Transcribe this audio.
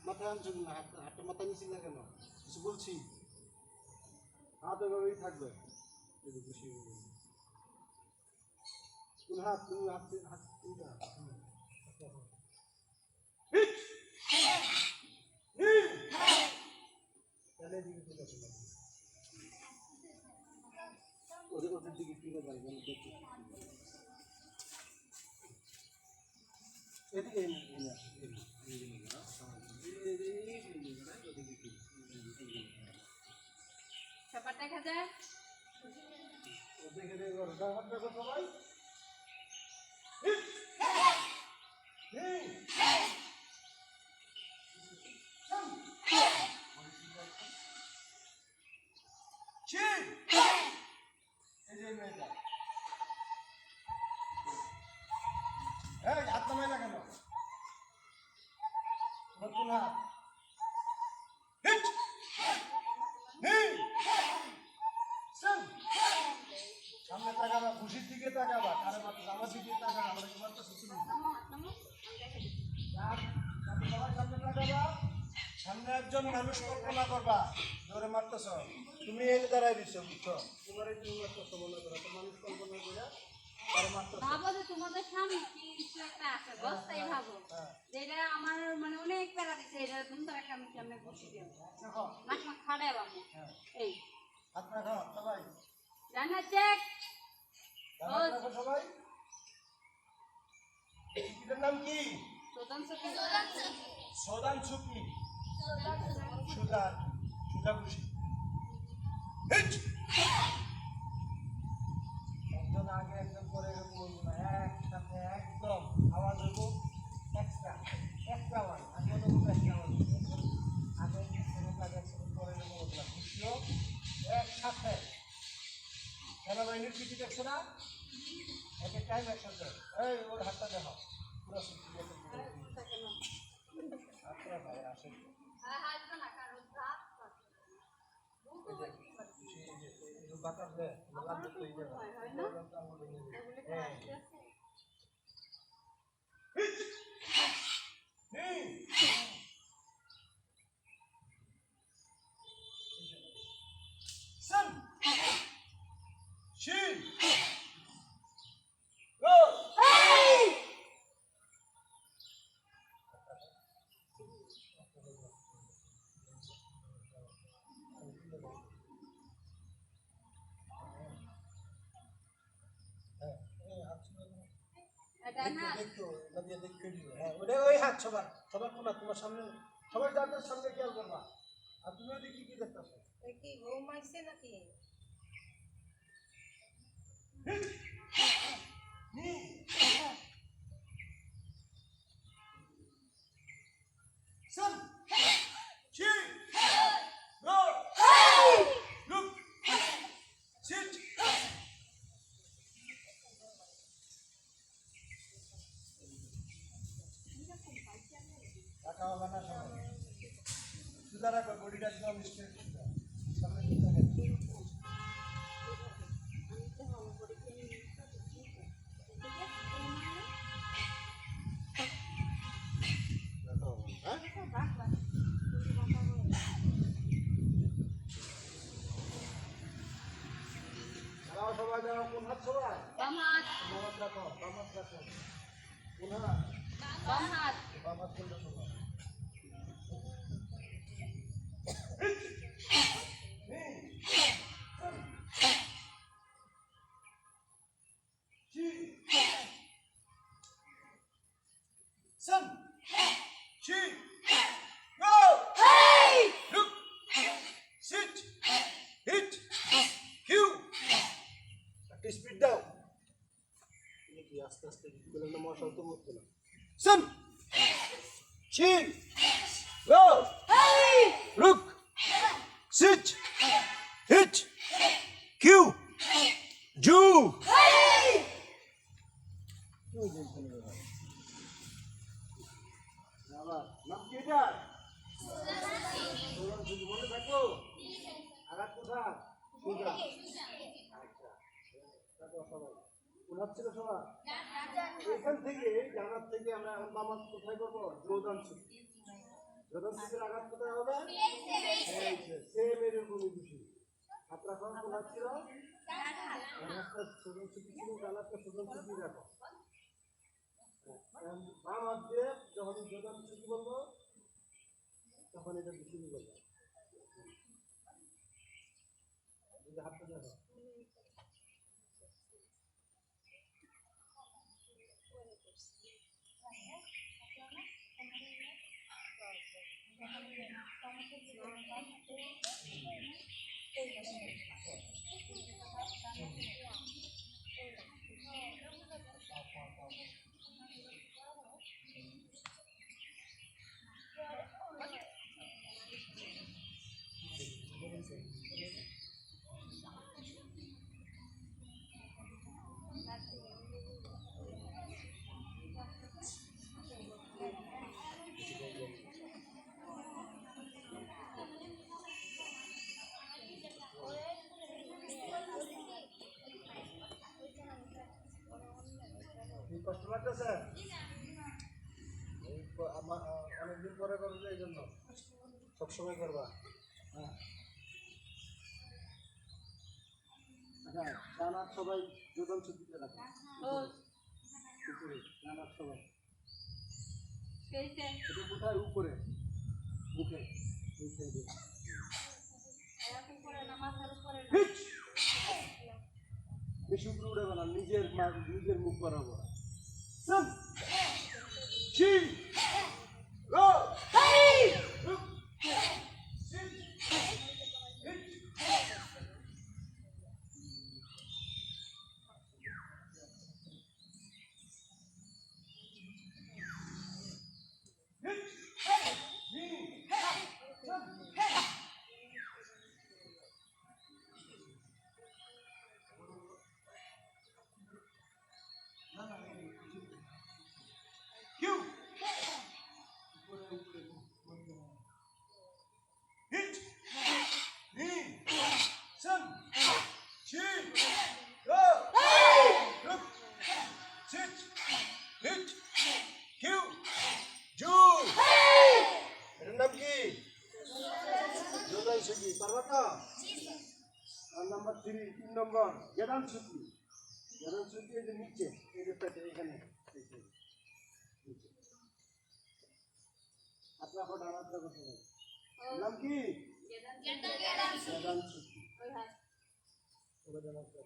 মাথায় আনছো না, হাতটা মাথায় নিচে না কেন? কিছু বলছি? হাত ওইভাবেই থাকবে। খুশি কোন হাত? তুমি হাত হাত কোনটা? তাহলে এদিকে চলে আসো। ওদের দিকে ফিরে যাবে, দেখি এদিকে দেখা যায় সবাই হাত নামাই না কেন? নতুন হাত সামনে তাকাবা, খুশির দিকে তাকাবা, কারো মাত্র আমার দিকে তাকাবা, আমরা কি মাত্র সত্যি সামনে তাকাবা। সামনে একজন মানুষ কল্পনা করবা, জোরে মারতেছ তুমি, এনে দাঁড়াই দিচ্ছ, বুঝছো? তোমার এই তুমি মারতেছ মনে করো, তো মানুষ কল্পনা করে ভাবো যে তোমাদের সামনে কি কিছু একটা আছে, বস্তাই ভাবো যেটা আমার মানে অনেক প্যারা দিচ্ছে, এটা তুমি তো একটা আমি সামনে বসে দিও নাক নাক খাড়ায় বাবু। এই হাত রাখো সবাই, রান্না চেক সবাই। এটার নাম কি? প্রধান সখী সদান সুকি সুদা সুদা খুশি। একজন আগে একজন পরে এরকম বলবো না, একসাথে একদম আওয়াজ হবো এক্সট্রা এক্সট্রা ওয়ান, আগে বলবো এক্সট্রা ওয়ান, আগে সেকেন্ড আগে সেকেন্ড পরে এরকম বললাম খুশিও একসাথে। সেনাবাহিনীর পিটি দেখছো না, এক এক টাইম একসাথে। এই ওর হাতটা দেখো পুরো হাতটা ভাই আসে বাতাস দেয় ওই হাত সবার সবার খোলা, তোমার সামনে সবাই যাদের সামনে খেয়াল করবা। আর তুমি ওদিকে কি দেখতেছো? কি ঘুম আসছে নাকি? বডিটা একদম স্ট্রেট সবাই যাও। কোন হাত সবাই? বাম হাত। বাম হাত রাখো, বাম হাত রাখো। কোন হাত? বাম হাত। বাম হাত কোনটা সবাই? স্পিড দাও, আস্তে আস্তে মশাল তো মরতো না। Sun, chin, go, look, sit, hit, cue, do. নাম কি এটা? মনে থাকো? আঘাত কোথায়? ছিল সবাই এখান থেকে জানার থেকে আমরা এখন বাম হাত কোথায় করবো? জোদান ছুটি। যখন থেকে আঘাত কোথায় হবে সেম এরকমই খুশি আপনার কোন কোন ছিল একটা সুজন ছুটি ছিল গালাটা সুজন ছুটি রাখো বাম হাত দিয়ে যখন যখন ছুটি বলবো তখন এটা শুরু করবো হাতটা দেখো কষ্ট লাগতেছে অনেকদিন পরে করবে এই জন্য সবসময় করবা হ্যাঁ আচ্ছা ডানার সবাই দুজন ছুটিতে রাখো ডানার সবাই এটা কোথায় উপরে বুকে বেশি উপরে উঠে না নিজের মুখ করাবো নাম্বার 3 3 নম্বর গেদান ছুটি এই যে নিচে এই যে পেটে এখানে আপনার ফটো আমার কথা বলুন নাম কি গেদান ছুটি ওই হাত ওটা জানা আছে